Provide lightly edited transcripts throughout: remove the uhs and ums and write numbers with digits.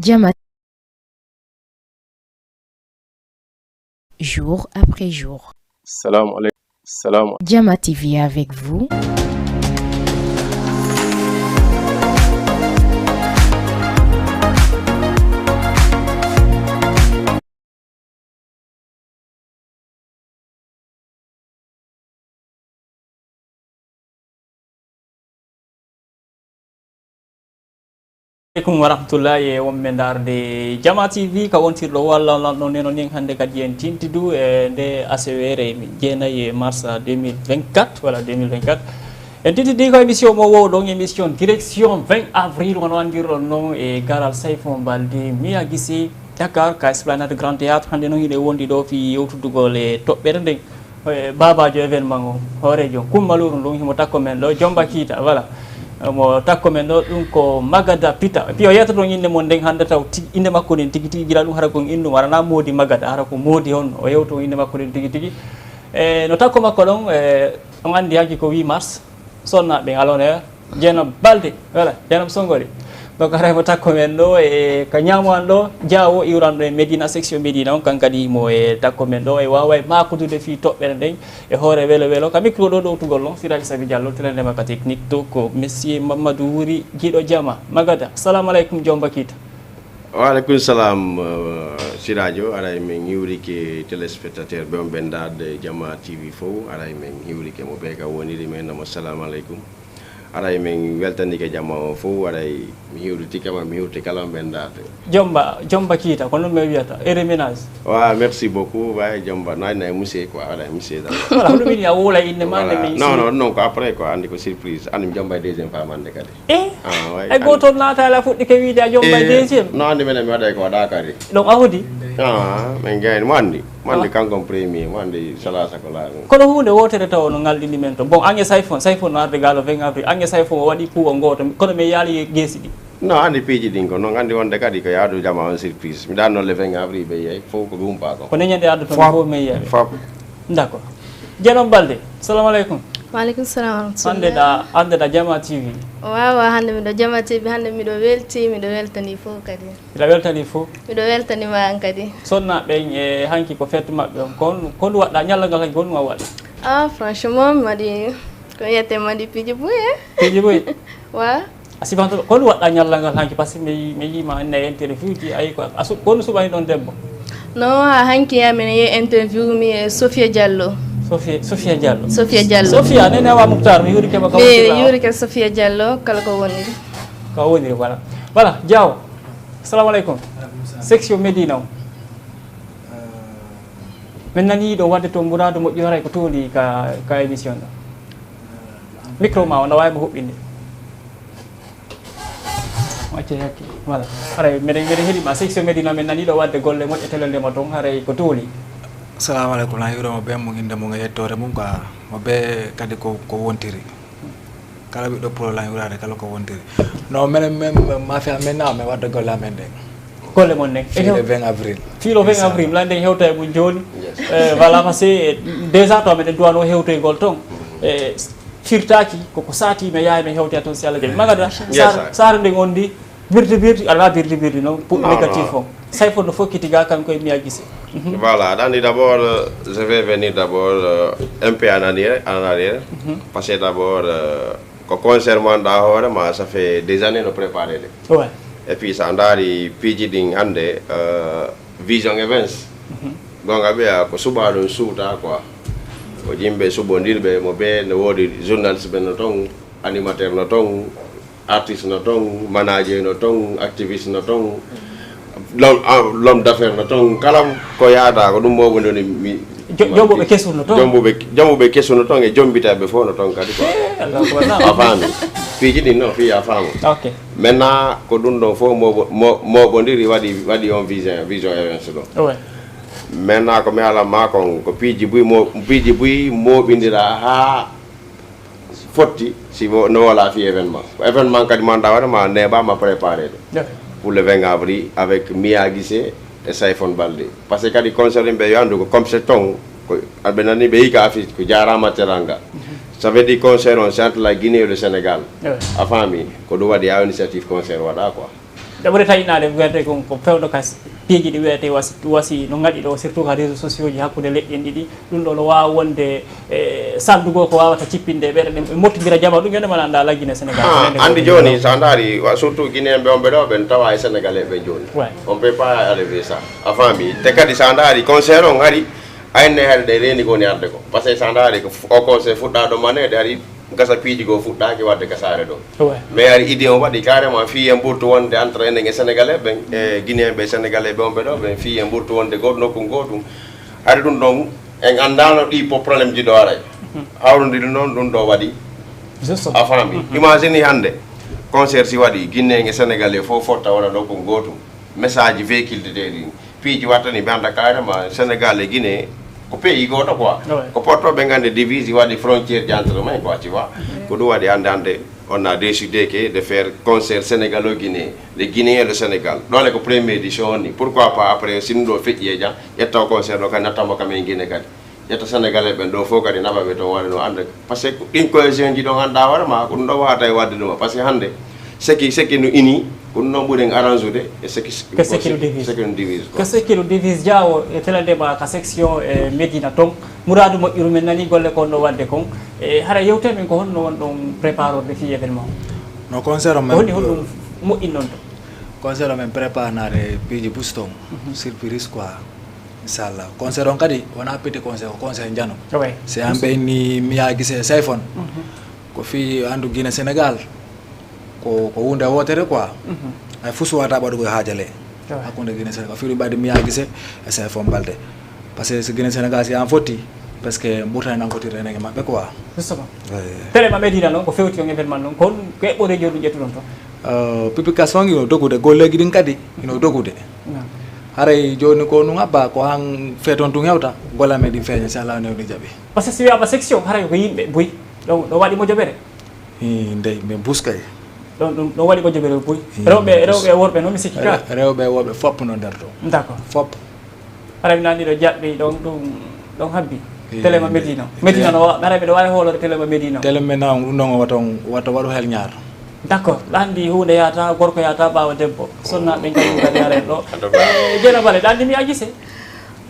Jama jour après jour. Salam alaikum. Salam. Jama TV avec vous. Assalamualaikum warahmatullahi wabarakatuh. Jama TV ka wontirɗo walla lanɗo neno nin hande kadi en tintidu e nde asewere jeenayi mars 2024 wala 2024 en tintidi ko émission mo wowɗon émission direction 20 avril wono andirɗon noon e garal Saifou Balde Mia Guissé Dakar ka Esplanade Grand Théâtre hande noon hiɗe wondi ɗo fi yewtudugol e toɓɓere nden babajo événement o hoorejo kummaluru ɗum himo takko men ɗo Jomba Kita voilà mo takko men ɗo ɗum ko Magada Pita puis o yeyata ɗon inde mon nden hannde taw inde makko nden tigi tigi gila ɗum hara kon innu warana Modi Magada hara ko Modi on o yewto inde makko nden tigi tigi no takko makko ɗon on anndi hanki ko 8 mars sonnaɓe alone Dieynaba Balde voilà Dieynaba Songoli donc hara mo takko men ɗo e ka ñamoan ɗo Diawo iwranɗo e Médina section Médina on kankadi mo e takko men ɗo e wawa e makodude fi toɓɓere nden e hoore welo welo ka micro ɗo ɗowtugol noon Siraji Sabi Diallo teledema ka technique to ko monsieur Mamadou Wuri Guiɗo Jama Magada assalamu aleykum Jomba Kita. Waaleykum salam Sirajo aray min hiwrike téléspectateur ɓe on ɓendade Jama TV fof aray min hiwrike mo ɓe ka woniri men namo assalamu aleykum aray min weltanike Jama o fof aray mi hiwritikama mi hiwrti kala mo ɓendade Jomba Kita ko noon mi wiyata ménage wa merci beaucoup way Jomba nani monsieur quoi aɗa monsieur dal voilà ko ɗum ini a wola inde ma nde non non ko après quoi andi ko surprise andi Jomba deuxième femme ande kadi ay gotol natala fuɗɗi ke wiide a Jomba deuxième non andi minen mi waɗay ko waɗa kadi donc a hoodi min gayni mo andi kankon premier mo andi salasa ko laaɗum kono hunde wotere taw no ngalɗini men to bon ange Saifou no arde galo 20 avril ange Saifou o waɗi pouwo goto kono mi yaali geesi ɗi non andi piiji ɗin ko noon andi wonde kadi ko yaadu Jama on surprise mi ɗanno le 20 avril ɓe yeey fof ko ɗumpa ko neñande addu toon fof mi yeeɓe fop d' accord Dieynaba Balde salamu aleykum. Waaleykum salam warahmatullah. Andeɗa Jama TV. Wawa hande miɗo Jama TV hande miɗo welti miɗo weltani fof kadi. Miɗa weltani fof. Miɗo weltanima an kadi. Sonnaɓe e hanki ko fête maɓɓe on ko ɗum waɗɗa ñallangal hanki ko ɗum a waɗa. Franchement mi waɗi ko wiyete mi waɗi piiji boye. Piiji boye. Wa. A sifanto ko ɗum waɗɗa ñallangal hanki par ce que mi yima enne e interview ji ayi ko ko ɗum suɓani ɗon debbo. Non ha hanki yamin ye interview mi e Sofia Diallo. Sofia Diallo. Sofia nene awa Moutar mi yurike ma mi yurike Sofia Diallo kala ko woniri. Ko woniri voilà Diaw assalamu aleykum section Médina o min nani ɗo wadde to mburado moƴƴi haray ko tooli ka émission ɗo micro ma o no wawimo huɓɓinde acce hakki voilà haray miɗen heeɗima section Médina min nani ɗo wadde golle moƴƴe tele ndema toon haray ko tooli. Assalamu alaikum la hiro mo be mo inde mo yettore mum ka mo be kadi ko wontiri kala bi do pro la yurade kala ko wontiri no men ma fi amen na me wadde golle amen de golle mon nek le 20 avril filo 20 avril lande hewta e mun joni voilà parce que déjà to men duwano hewto e gol ton firtaki koko sati me yaay me hewti aton si Allah jabi Magada sar nde gondi birdi ala birdi non pour négatif on Saifou no fokkiti ga kanko e Mia Guissé. Voilà, d'abord, je vais venir d'abord un peu en arrière parce que d'abord, concernant d'abord, ça fait des années de préparer. Ouais. Et puis, ça a été PG Hande, Vision Events. Donc, il y a un subaru suuta quoi. Ko jimbe subondirbe mo be no wodi journaliste be no ton, animateur no ton, artiste no ton, manager no ton, activiste no ton. L'homme d'affaires no ton kalam ko yaada ko ɗum mo woni mi jomboɓe kesu no ton jomboɓe kesu no ton e jombitaɓe fof no ton kadi quoi a faami piiji ɗin noon fi a faama ok maintenant ko ɗum ɗon fof moɓodiri waɗi on vision events ɗo maintenant ko mi alanma kon ko piiji buy moɓidira ha fotti si no wala fi événement kadi manda waɗama neɓama préparé ɗo pour le 20 avril avec Mia Guissé et Saifou Balde parce que kadi concert be yandu ko comme c'est ton ko albenani be ka affiche ko jarama teranga ça veut dire concert on chante la Guinée et le Sénégal a famille ko do wadi a initiative concert wada quoi dabare tayinaade wiyete ko fewdo ka piiji ɗi wiyete wasi no ngaɗi ɗo surtout ka réseaux sociaux ji hakkude leƴƴi en ɗiɗi ɗum ɗo no wawa wonde sandugo ko wawata cippinde ɓeɗe ɗen ɓe mottodira jama ɗum yonde mana anda laggine sénégal andi joni sa daari surtout guinéen ɓe on ɓe ɗo ɓen tawa e sénégalais ɓe joni on peut pas arriver ça avant mi te kadi sa daari concert on ari ayne hade ɗe reeni koni arde ko par ce que sa daari o concert fuɗɗaɗo manede ari gasa piiji go fuɗɗaki wadde gasare ɗo mais ari idée on waɗi carrément fi en ɓurtu wonde entre enen e sénégalais ɓen e guinéen ɓe sénégalais ɓe on ɓe ɗo ɓen fi en ɓurtu wonde goto nokku gotum ari ɗum ɗon en andano ɗi po probléme ji ɗo aray hawrodiri noon ɗum ɗo waɗi a faami imagine hande concert si waɗi guinéen e sénégalais fof fotta wona nokku gotum message véhicule de ɗi piiji wattani ɓe anda carrément sénégal e guinée ko pays goto quoi ko portoɓe gande divise waɗi frontiére d'entrement quoi tu vois ko ɗum waɗi hande on a décidé que de faire concert sénégalo guinéen le guinéen le sénégal ɗole ko première édition on ni pourquoi pas après sino ɗo feƴƴi e jam ƴettaw concert ɗo kadi nattamo kam en guiné kadi ƴetta sénégalais ɓen ɗo fof kadi naɓaɓe toon waɗa no anda par ce que ɗin cohésion ji ɗo ganduɗa hoorema ko ɗum ɗo wawata e wadde ɗuma par ce que hande seki no ini ko ɗum ɗon ɓuuri en arrange ude e seki no divise que seki no divise diawo e telandema ka section e médina toon mouradu moƴƴuru men nani golle kon ɗo wadde kon e hara yewte men ko honno won ɗon prépare orde fi événement no concert o men woni honɗum moƴƴin noon to concert o men prépare nade piiji buston surprise quoi inchallah concert on kadi wona petit concert ko concert jano c'est an ɓeyni miya guise sayfon ko fi andu guine sénégal ko hunde wotere quoi ay fu suwata ɓaɗugo haajale hakkude guine sénégal fiɗum ɓayde miya guise e sayfon balde par ce que so guine sénégal si an fotti parce que ɓurtani nankotirde enege maɓɓe quoi justement télé ma médina noon ko fewti on événement noon kon ko eɓɓore joni ɗum ƴettuɗon to publication ino dogude golleji ɗin kadi ino dogude haray joni ko nu abba ko han feeton tun hewta golla meɗin feeña so Allah newni jaaɓi par ce que si wiyama section haray ko yimɓe boyi ɗo waɗi moƴoɓere ndey min buskay ɗum waɗi moƴoɓere boyi rewɓe e worɓe noon mi sikki ka rewɓe e worɓe fop no nder to d' accord fop haray mi nani ɗo jaɓɓi ɗon habbi télé ma médina médina no haray mbiɗa wawi hoolore télé ma médina télé men nan ɗum ɗon wata waɗu hel ñaar d' accord ɗandi hunde yata gorko yata ɓawa debbo sonnaɓe kadi kadi haren ɗo jeena bale ɗandi mi agise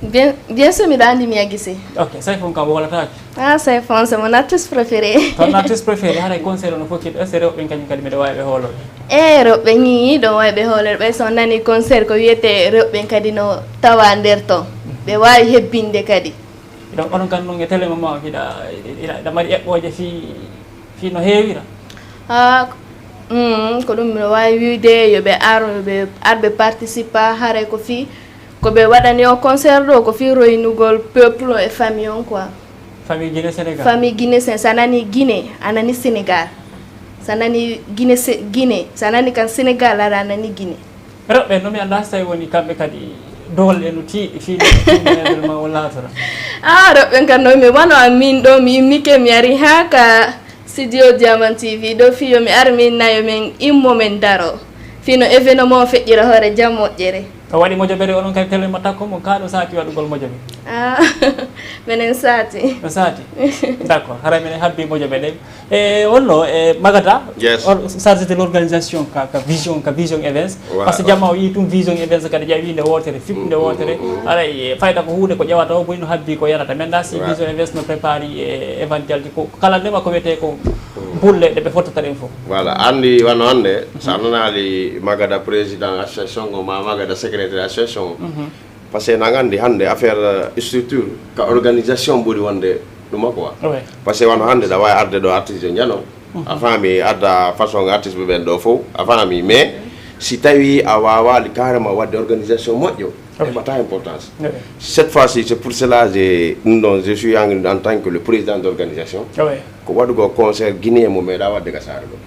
bien sûr miɗo andi mi agise ok sayfon kam wolataki sayfon c'est mon artiste préféré ton artiste préféré haray concert no fokkiɗo est ce que rewɓe kañum kadi mbiɗa wawi ɓe hoolode rewɓe ñi ɗo wawi ɓe hoolode ɓay so nani concert ko wiyete rewɓe kadi no tawa nder ton ɓe wawi hebbinde kadi donc onon kan noon e télé mama hiɗa mari eɓɓoje fi no heewira ko ɗum miɗo wawi wiide yoɓe arɓe participa haray ko fi koɓe waɗani o concert ɗo ko fi roynugol peuple e famille on quoi famille guiné sénégal famille guiné sa nani guiné a nani sénégal sa nani guiné sa nani kan sénégal aɗa nani guiné rewɓe noon mi anda so tawi woni kamɓe kadi doole no tiiɗi fiiɗe ma o laatora rewɓe kan no mi wano min ɗo mi immike mi ari ha ka studio Diamant TV ɗo fi yomi ar min nayo min immo men daro fino événement o feƴƴira hoore jam moƴƴere o waɗi moƴoɓere onon kadi télé ma takko mo kaɗo saati waɗugol moƴoɓe minen saati no saati d' accord haray minen habbi moƴoɓe ɗen e wonno e magata chargé de l' organisation ka vision events par ce que jamma o yi tum vision events kadi ƴawi nde wotere fiɓde wotere aray fayda ko hunde ko ƴewata o boyi no habbi ko yarata maintenant si vision events no prépare e éventualité ko kala ndema ko wiyete ko bulle ɗe ɓe fottata ɗen fof voilà andi wano hande sa nanali magada président association o ma magada secrétaire association par ce que nan andi hande affaire structure ka organisation ɓuuri wonde ɗuma quoi par ce que wano hande ɗa wawi arde ɗo artiste jo jano a faami adda façon artiste ɓe ɓen ɗo fof a faami mais si tawi a wawali carrément wadde organisation moƴƴo heɓata importance cette fois ci c'est pour cela ɗum ɗon je suis en tant que le président d' organisation ko waɗugo concert guinéen mo meeɗa wadde gasare ɗo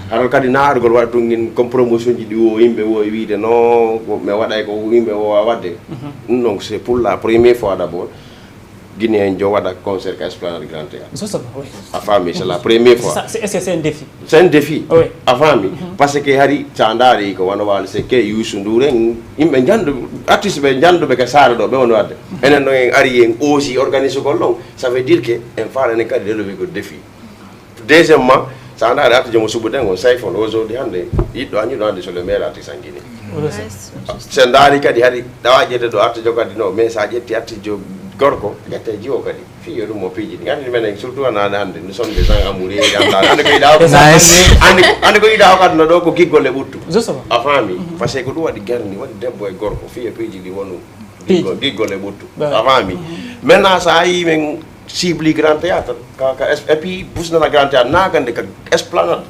haɗon kadi na argol waɗa tun comme promotion ji ɗi wo yimɓe wowi wiide non mi waɗay ko yimɓe wowa wadde ɗum donc c'est pour la première fois d' abord guinéen jo waɗa concert ka esplanade grand théâtre a faami c'est la première fois c'est un défi c'est un défi a faami par ce que hari sa daari ko wano wali c'est que Youssou Ndour en yimɓe jandu artiste ɓe janduɓe ka saare ɗo ɓe woni wadde enen noon en ari en aussi organise gol ɗon ça veut dire que en faala enen kadi relevé ko défi deuxièmement sa andare arte jomo subude on sayfon aujourd'hui hande yiddo anyi do hande so le maire arte sangini se ndari kadi hari dawajede do arte jogadi no mais sa jetti arte jo gorko gatte jiwo kadi fiyo dum mo piji ngandi men surtout anane hande nous sommes des gens amoureux ande ko ida ande ko ida ko no do ko giggole buttu a fami parce que ko dum wadi garni wadi debbo e gorko fiyo piji di wonu giggole buttu a fami maintenant sa yi men cible grand théâtre et puis busna na grand théâtre na gande ka esplanade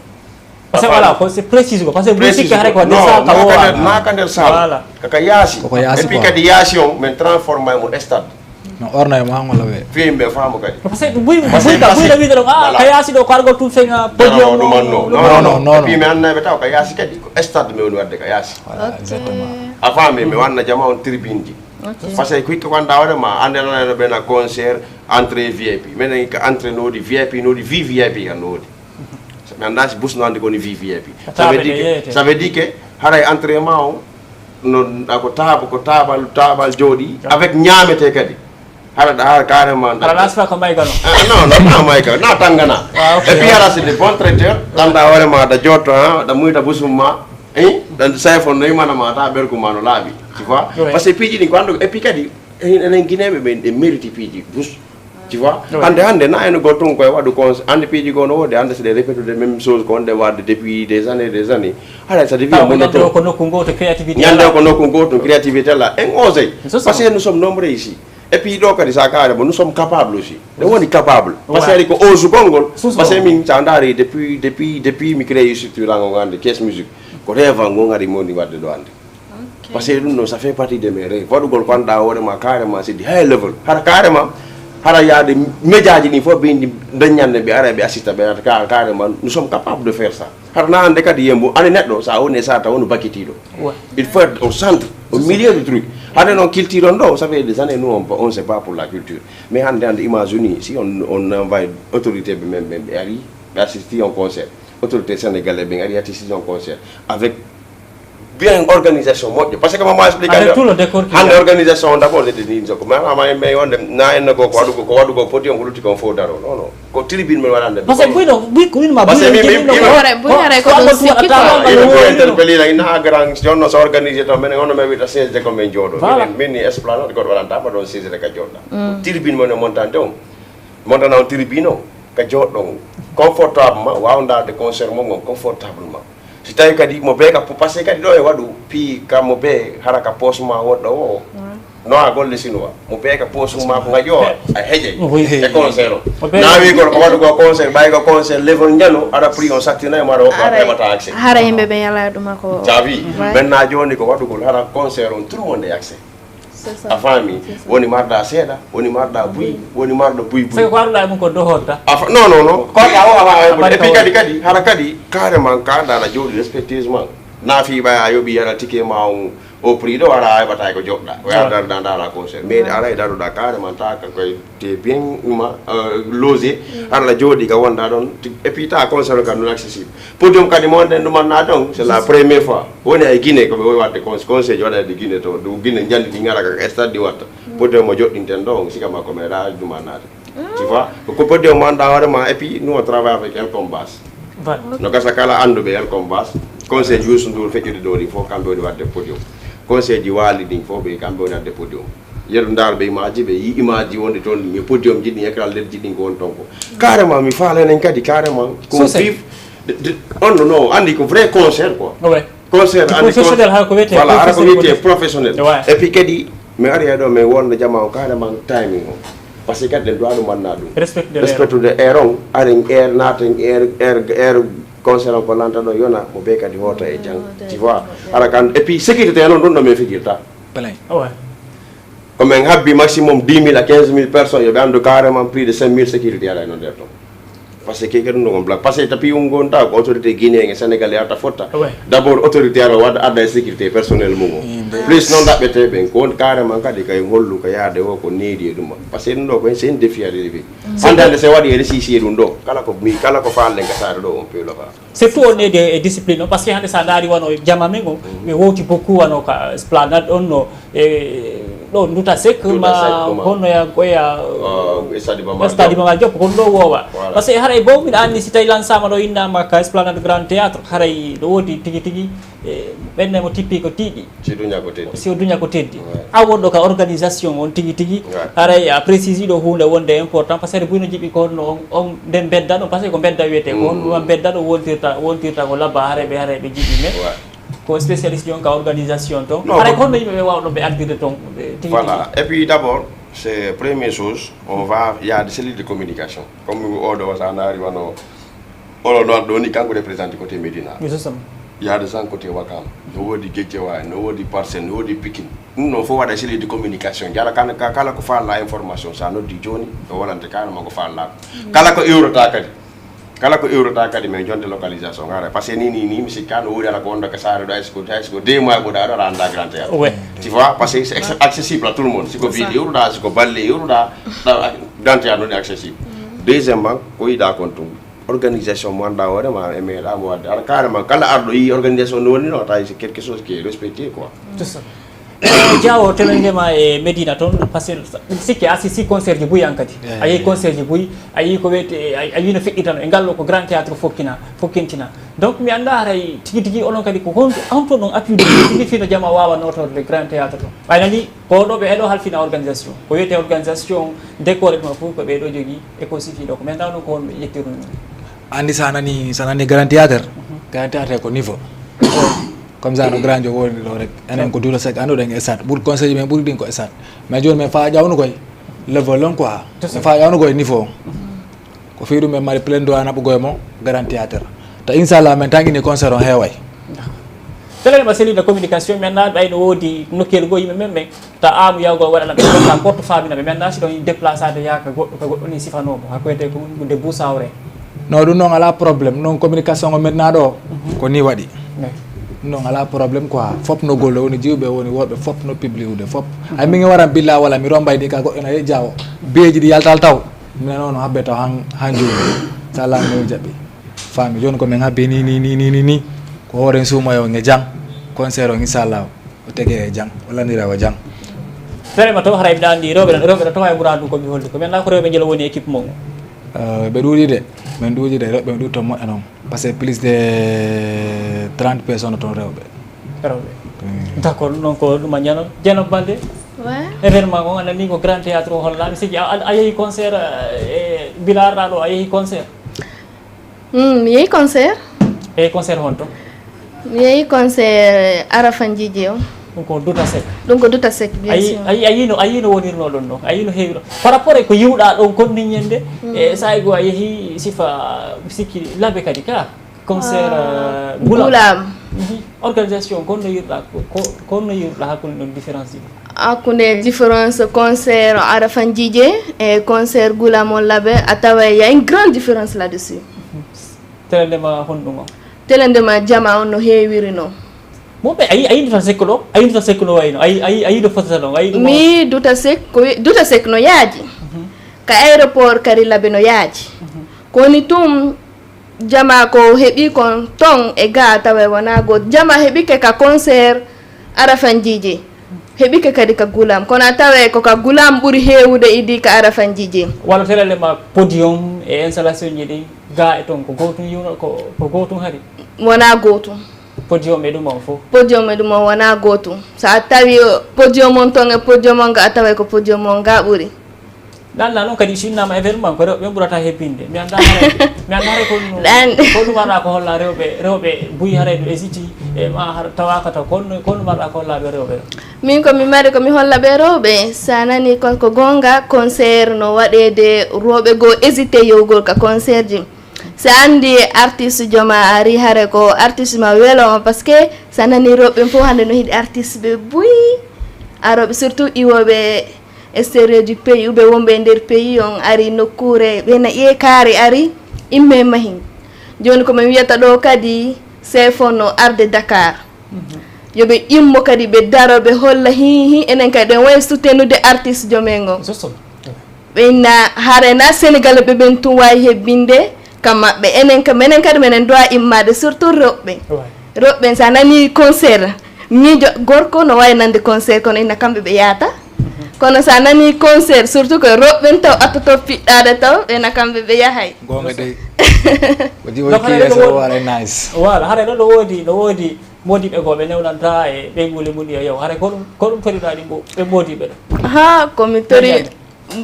parce que voilà c'est précis parce que musique rek ko desa ka wala na kandel sala ka yasi et puis kadi yasi on men transformer mo stade no orna e ma ngola we fimbe famo kadi parce que buy da vidéo ka yasi do cargo tout fenga podium no et puis men anna betaw ka yasi kadi ko stade me woni wadde ka yasi exactement avant me wanna jama on tribune ji parce que ko wanda wala ma andena no bena concert entrée VIP men ka entrée no di VIP no di VVIP kan no di mais andasi busno andi ko ni VVIP ça veut dire que haray entraînement no ko tabal jodi avec ñamete kadi hara da carrément ala lasfa ko may gano non may ka na tangana et puis hara c'est de bon traiteur tanda wala ma da jotto da muy da busuma dan sayfon no mana ma ta berku mano labi tu vois parce que piji ni quando et puis kadi enen guinébe be mérite piji bus tu vois hande na en goton ko wadu kon ande piji gono wode ande c'est de répéter les mêmes choses qu'on de wade depuis des années hala ça devient monotone ko no kungo to créativité nyande ko no kungo to créativité là en osé parce que nous sommes nombreux ici et puis do kadi sa kare nous sommes capables aussi de woni capable parce que ko ozu gongol parce que min tandari depuis mi créé structure la ngande caisse musique ko reva ngari moni wadde do ande parce que nous ça fait partie de mes rêves wadu gol kwanda wona ma carrément c'est di high level har carrément hara yaade médiaji ni fo bindi dañande bi arabe assista be carrément nous sommes capables de faire ça har na ande kadi yembo ane neddo sa woni sa ta wonu bakitido il faut être au centre au milieu du truc ane non culture ndo ça fait des années nous on sait pas pour la culture mais ande imagine si on envoie autorité même ari assister un concert autorité sénégalaise ben ari assister un concert avec bien organisation moƴƴo parce que mama explique hande organisation d'abord de ni joko mama mais wonde na en ko wadugo podium ko lutti ko fo daro non ko tribune men wadande parce que buy ko ma parce que buy ko do sikki beli la ina grand jonno so organiser to men ono me wita siège de ko men jodo men ni esplanade ko wadanta ba don siège de ka joda tribune men montante on montana on tribune ka jodo confortablement wawnda de concert mo confortablement si tawi kadi mo be ka passé kadi do e wadu pi kam mo be haraka posma woddo o no a golle sinwa mo be ka posma ko ngajo a heje e concert na wi ko wadu ko concert bay ko concert level njano ada prix on saktina e maro ko e mata accès hara yimbe be yala duma ko javi men na joni ko wadu ko hara concert on tout le monde accès a fami woni marda seda woni marda buy woni marda buy c'est ko arda mo ko do hotta non ko awa e puis kadi hara kadi carrément ka dana jodi respectueusement na fi ba yobi yara tike ma au prix do wala ay batay ko jodda wa dans la concert mais ala e daru da carrément ta ko te bien logé ala jodi ka wonda don et puis ta concert ka non accessible podium kadi mo den dum na don c'est la première fois woni ay Guinée ko be wadde concert joda de Guinée to do Guinée jandi di ngara ka stade di watta podium mo joddinten do sika ma ko me da dum na tu vois ko podium manda vraiment et puis nous on travaille avec Elcom Bass no gasa kala andu be Elcom Bass conseil Youssou Ndour feccude do di fo kambe woni wadde podium conseil di wali din fo be kambe woni wadde podium yeru ndar be image be yi image wonde ton ni podium jiddi ekral leddi din ko on tonko carrément mi faale nen kadi carrément ko vive on no andi ko vrai concert quoi concert andi professionnel ha ko wete voilà ha ko wete professionnel et puis kadi mi ari do me wonde jama carrément timing on parce que kadi do adu manna dum respect de eron aring air naten air concert ko lanta do yona mo be kadi hoto e jang tu vois ala kan et puis sécurité non don me figirta plein comme un habbi maximum 10 000 à 15 000 personnes yobe ando carrément plus de 5 000 sécurité ala non derto parce que keke no black parce que tapi ngonta ko autorité guinéen et sénégalais ata fotta d'abord autorité ara wad adda sécurité personnel mugo plus non dabbe tebe ko carrément kadi kay hollu ko yaade o ko needi dum parce que ndo ko c'est un défi à relever andande se wadi réussir dum do kala ko faale nga saare do on peut le faire c'est tout on est de discipline parce que hande sa dari wono jama mengo me woti beaucoup wono ka esplanade on no ɗo Nduta Seck ma honno ya goya stade Mama Diop kon ɗo wowa par ce que haray bo mbiɗa anndi si tawi lansama ɗo innama ka Esplanade Grand Théâtre haray ɗo woodi tigi tigi ɓenne mo tippi ko tiiɗi si o duña ko teddi a wonɗo ka organisation on tigi tigi haray a précise ɗo hunde wonde important par ce que buyno jiiɓi ko honno on nden bedda ɗo par ce que ko bedda wiyete ko honno bedda ɗo wontirta ko labba haray ɓe jiiɓi mais ko spécialiste yon ka organisation to haray honno yimɓe ɓe wawɗo ɓe ardirde toon voilà et puis d'abord c'est première chose il y a des cellules de communication comme oɗo sanari wano oɗo ɗon ɗo ni kanko représente côté Médina il y a des gens côté Wakam no woodi Guédiawaye no woodi Parcelles no woodi Pikine ɗum ɗon fof waɗa cellule de communication jara kala ko falla information sa noddi joni o wonante carrément ko falla kala ko iwrata kadi mais jonde localisation ara par ce que ni mi sikka no woodi ala ko wonɗo ko saare ɗo haysko 2 mois ɓoɗa ɗo aɗa anda Grand Théâtre tu vois parce que c'est accessible à tout le monde siko wiide iwruɗa siko balle iwruɗa Grand Théâtre no ɗi accessible deuxièmement ko yiɗa kon tum organisation mo anda hoorema e meeɗamo wadde ara carrément kala arɗo yi organisation no woni no tawi c'est quelque chose qui est respecté quoi Diawo telendema e Medina toon par ce que sikki a si concert ji buyi an kadi a yehi concert ji buyi a yehi ko wiyete a wi no feƴƴitano e ngallo ko Grand Théâtre fokkintina donc mi annda haray tigi tigi onon kadi ko on toon ɗon appui de tigi fino jama wawa notorde Grand Théâtre to ɓaynani ko ɗo ɓe heɗo halfina organisation ko wiyete organisation décoré ɗuma fof ko ɓeɗo jogui e ko sifi ɗo ko men ɗawno ko won ɓe ƴettiru andi sanani Grand Théâtre ko niveau comme ça no grand jo woni ɗo rek enen ko Nduta Seck anduɗen e stade ɓuuri conseil men ɓuuri ɗin ko stade mais joni men fa ƴawnu koye level on quoi fa ƴawnu koye niveau ko fi ɗum men mari plein droit naɓugoye mo Grand Théâtre to inchallah men tangini concert on heeway telema cellule de communication mi annda ɓayno woodi nokkel goo yimɓe men ɓe ta amu yawgol waɗana ɓe ta porte famina ɓe mi annda si ɗon déplacade yaaka goɗɗo ko goɗɗo ni sifanomo hakkoyte ko de Boussawre non ɗum noon ala probléme non communication o maintenant ɗo ko ni waɗi non ala problème quoi fop no golle woni jiwɓe woni worɓe fop no publiude fop ay min waran billa walla mi rombay ni ka goɗɗo nayi Diawo beeji ɗi yaltal taw minen noon habbe taw han joni sa lamino jaɓɓi faami joni komin habbi ni ko hooren suumayo e jang concert o inchallah o tege e jang o landira o jang vraiment taw haray mbiɗa anndi rewɓe ɗo tawa e ɓuura ɗum komi holli ko maintenant ko rewɓe jelo woni équipe mo ɓe ɗuuɗi de min ɗuuɗi de rewɓe ɓe ɗuɗto moƴƴa noon par ce que plus de 30 personnes toon rewɓe d' accord ɗum ko ɗum a ñanon Dieynaba Baldé événement o anani ko Grand Théâtre o hollaɓe sigi a yehi concert e Bilarɗa ɗo a yehi concert mi yehi concert concert honto mi yehi concert Arafan Djidji o ɗum ko Nduta Seck Nduta Seck bien sûr a yino wonirno ɗon ɗo a yino heewi ɗo par rapport e ko yiwɗa ɗon konniñende e sahay go a yeehi sifa sikki laabe kadi ka concert Goulam organisation konno yirɗa hakkude ɗon différence ɗiɗo hakkude différence concert Arafan Djidji e concert Goulam on laabe a tawa y a une grande différence là dessus telendema honɗum o telendema jama on no heewiri noon moɓe a yi Nduta Seck ɗo a yi Nduta Seck no wayno ayi ɗo fotata ɗon mi Nduta Seck no yaaji ka aéroport kadi laabe no yaaji koni tum jama ko heeɓi kon ton e ga tawa wona goto jama heeɓike ka concert Arafan Djidji heeɓike kadi ka Goulam kono a tawa ko ka Goulam ɓuuri heewude idi ka Arafan Djidji walla telelema podium e installation ji ɗi ga e toon ko gotum yiwno ko gotum hari wona gotum podium e ɗum on fof podium e ɗum on wona gotum sa tawi podium on ton e podium on ga a tawa ko podium on ga ɓuuri ɗanna noon kadi sinnama événement ko rewɓe ɓurata hebbinde mi anda haray ko ɗum waɗa ko holla rewɓe buyi haray ɗo hésiti e ma tawaka taw konno waɗa ko hollaɓe rewɓe ɗo min komi mari komi holla ɓe rewɓe sa nani ko gonga concert no waɗede rewɓe goo hésité yewgol ka concert ji sa andi artiste joma ari hare ko artiste ma weloma par ce que sa nani rewɓe fof hande no yiiɗi artiste ɓe buyi aroɓe surtout iwoɓe extérieur du pays ɓe wonɓe nder pays on ari nokkure ɓena ƴeekari ari imme mahin joni komin wiyata ɗo kadi sefo no arde Dakar yoɓe immo kadi ɓe daro ɓe holla hihi enen kadi ɗen wayi soutenude artiste jomen on ɓenna harena Sénégal ɓe ɓen tum wawi hebbinde kam maɓɓe enen kadi minen dowa immade surtout rewɓe sa nani concert miijo gorko no wawi nande concert kono inna kamɓe ɓe yaata kono sa nani concert surtout que roɓɓen taw attoto piɗɗade taw ɓena kamɓe ɓe yahay gonga de wadi wadi so wala nice wala hare no wodi modiɓe goɓe newnanta e ɓeygule mum yow hare ko ɗum toriɗa ɗi ɓe modiɓe ɗo ha komi tori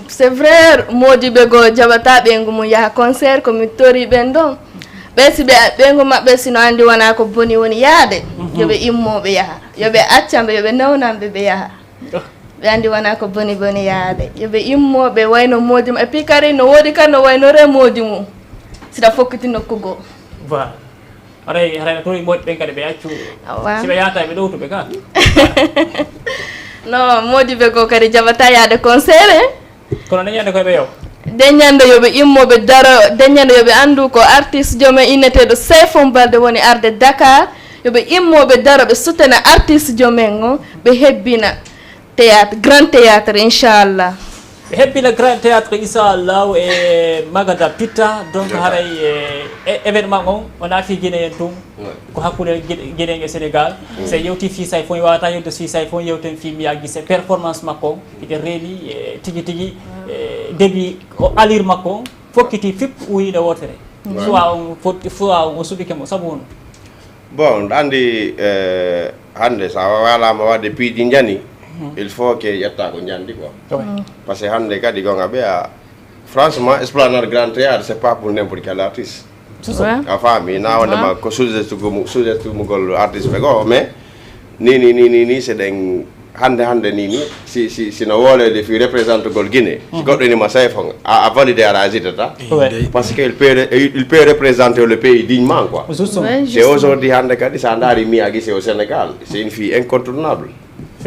c'est vrai modiɓe go jaɓata ɓeygu mum yaha concert komi tori ɓen ɗon ɓe si ɓeygu maɓɓe sino andi wona ko boni woni yaade yoɓe immoɓe yaha yoɓe accamɓe yoɓe newnanɓe ɓe yaha ɓe andi wona ko boni yaade yoɓe immoɓe wayno modi mum et puis kadi no woodi kadi no waynore modi mum siɗa fokkiti nokkugo voilà haray tori moƴƴi ɓen kadi ɓe accu siɓe yahata ɓe ɗowtuɓe ka non modiɓe go kadi jaɓata yaade concert kono dañande koyeɓe yow deññande yoɓe immoɓe daro deññande yoɓe andu ko artiste jomen inneteɗo Sayfon Balde woni arde Dakar yoɓe immoɓe daro ɓe sutana artiste jomen o ɓe hebbina théâtre grand théâtre inchallah ɓe hebbina grand théâtre inchallah e magada pitta donc haray événement on o naafi Guinée en tum ko hakkude Guinée e Sénégal so yewti fi Sayfon wawata yewde fi Sayfon yewten fi Mia Guissé performance makko ide reeli tigui tigui début o alir makko fokkiti fip uyide wotere soit on foti fois on suɓikemo saabu on bon andi hande sa walama wadde piiji jani il faut que yetta ko jandi quoi parce que hande kadi gonga ɓeya franchement Esplanade Grand Théâtre c'est pas pour n'importe quel artiste a faami na wondema ko sous-estimugol artiste ɓe goo mais ni c'est ɗen hande ni sino wolede fi représente gol Guinée si goɗɗo inima Sayfon a validé ala hésitata parce que il peut représenter le pays dignement quoi c'est aujourd'hui hande kadi sa daari Mia Guissé au Sénégal c'est une fille incontournable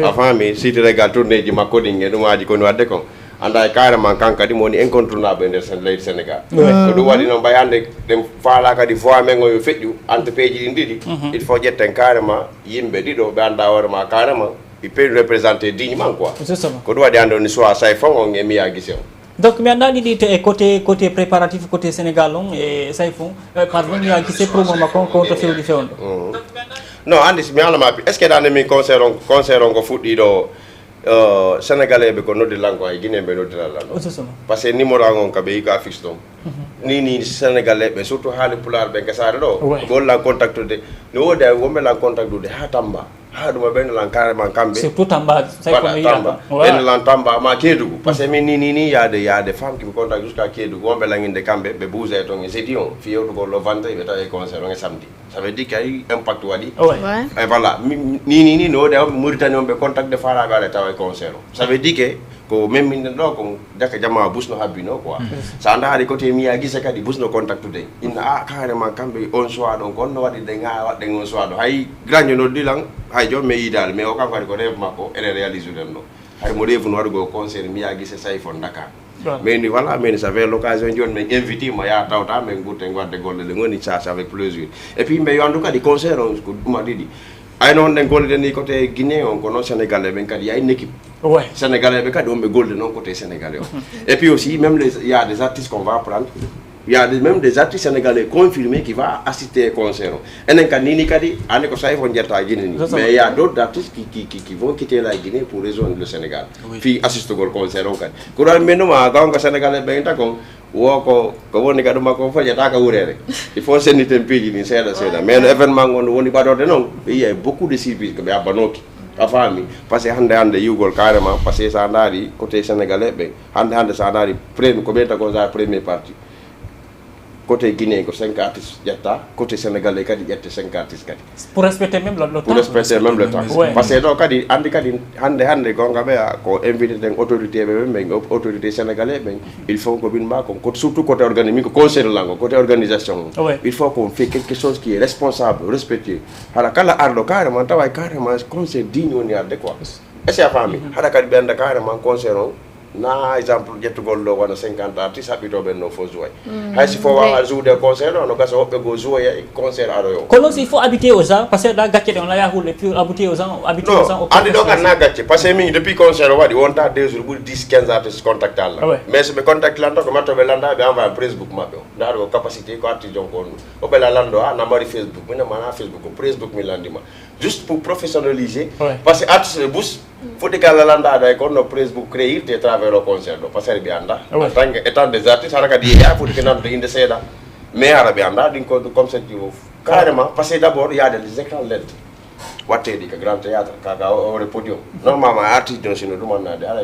a faami siti régal tourné ji makko ɗin e ɗumaji koni wadde kon anda carrément kan kadi moni incontournable nder leydi Sénégal ko ɗum waɗi noon mbay hande ɗen faala kadi fois men o yo feƴƴu entreprise ji ɗin ɗiɗi il faut ƴetten carrément yimɓe ɗiɗo ɓe anda hoorema carrément il peut représenter dignement quoi ko ɗum waɗi hande oni soit Sayfon on e Mia Guissé on donc mi anda ɗiɗi te côté préparatif côté Sénégal on e Sayfon pardon Mia Guissé promo makko ko to fewdi fewndo non andi mi alama est ce que ɗane min concert on ko fuɗɗi ɗo sénégalais ɓe ko noddiranko hay Guinée ɓe noddiralanɗo par ce que numéro an on ka ɓe yika fixe ɗon ni sénégalais ɓe surtout haali pulaar ɓe gasare ɗo gollan contactude no woodi ay wonɓe lan contactude ha Tamba ha ɗuma ɓenne lan carrément kamɓe surtout Tamba Tamba ɓenne lan Tamba ma Kédougou par ce que min ni yaade femme qui me contacte jusqu'à Kédougou wonɓe laŋinde kamɓe ɓe bouse toon e jeudi on fi yewtugo le vendredi ɓe tawa e concert on e samedi ça veut dire kay impact waɗi et voilà ni no woodi Mauritanie on ɓe contacte faalaɓe ala tawa e concert o ça veut dire que ko memminden ɗo ko jaka jamma busno habbino quoi sa daari côté Mia Guissé kadi busno contactude inna carrément kamɓe on soir ɗon ko onno waɗi ɗe ga waɗɗen on soir ɗo hay graño noddilan hay jom mi yiidade mais o kam kadi ko rêve makko ene réalise ɗen ɗo hay mo rêve no waɗugo concert Mia Guissé Sayfon Dakar mais ni voilà mais ça fait l'occasion joni min invité mo ya tawta min gurten wadde golle ɗe goni ça avec plaisir et puis yimɓe yo andu kadi concert on ko ɗuma ɗiɗi ay noon ɗen golle ɗen ni côté Guinée on ko noon sénégalais ɓen kadi ya une équipe sénégalais ɓe kadi on ɓe golde noon côté sénégalais o et puis aussi même il y a des artistes qu'on va prendre il y a même des artistes sénégalais confirmés qui va assister au concert enen kadi ni kadi ane ko Sayfon jetta Guinée ni mais il y a d'autres artistes qui vont quitter la Guinée pour rejoindre le Sénégal fi assistugol concert on kadi ko ɗon mennuma gonga sénégalais ɓen ta kon wo ko woni kadi makko foƴata ka wurere il faut senniten piiji ɗin seeɗa mais no événement on woni ɓaɗorde noon il y a beaucoup de surprise ko ɓe abbanoki a faami par ce que hande yiwgol carrément par ce que sa daari côté sénégalais ɓen hande sa daari premier ko ɓeyta ko sa premier partie côté Guinée ko 5 artistes ƴetta côté sénégalais kadi ƴette 5 artistes kadi pour respecter même le temps pour respecter même le temps par ce que ɗo kadi andi kadi hande gonga ɓeya ko invité ɗen autorité ɓe autorité sénégalais ɓen il faut ko min ma ko surtout côté organisme ko concert lango côté organisation il faut qu'on fait quelque chose qui est responsable respectueux haɗa kala arɗo carrément tawa carrément concert digne woni arde quoi est ce que a faami haɗa kadi ɓe anda carrément concert on na exemple ƴettugol ɗo wona 50 artistes haɓɓitoɓen no fo jouay hay si fo wawa joude concert o no gasa woɓɓe go jouoya concert aɗo ko noon il faut habitué aux gens par ce que ɗa gacce ɗe on laya hulde pour habitué aux gens non andi ɗo kan na gacce par ce que min depuis concert o waɗi wonta 2 jours ɓuuri 10 15 artistes contacte Allah mais so ɓe contacte lanto ko mattoɓe landa ɓe envoya Facebook maɓɓe o ndaɗo ko capacité ko artiste jon ko on ɗum o ɓe la lando na mbaɗi Facebook minen mana Facebook ko Facebook min landima juste pour professionnaliser parce que artiste le bus faut que la landa da ko no Facebook créer te travers le concert parce que bi anda en tant que étant des artistes haraka di ya faut que nan de inde seda mais arabi anda din ko comme ça tu carrément parce que d'abord il y a des écrans LED watte di ka grand théâtre ka au podium normalement artiste don sino do man na de ala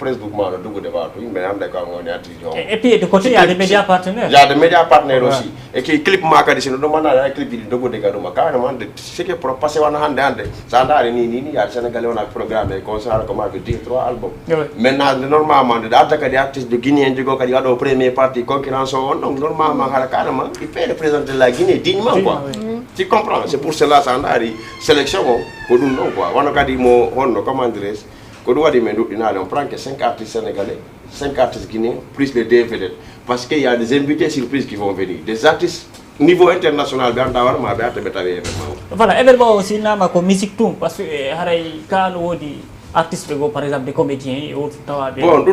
Facebook ma do de ba to mais am da ko ngoni artiste et puis de côté il y a des médias partenaires aussi et qui clip ma ka di sino do man na clip di do de ka do ma carrément de ce que pour passer wana hande ça ndare ni ya sénégalais on a programme concert comme avec 3 albums maintenant normalement de data ka di artiste de Guinée jogo ka di wado première partie concurrence on donc normalement hala carrément il peut représenter la Guinée dignement quoi tu comprends c'est pour cela ça ndare sélection ko dum non quoi wana ka di mo honno comment dire on prend que 5 artistes sénégalais, 5 artistes guinéens, plus les 2 vedettes. Parce qu'il y a des invités surprises qui vont venir. Des artistes niveau international, voilà, événement aussi, comme musique tout, parce que quand on dit artistes, par exemple, des comédiens et autres. Bon,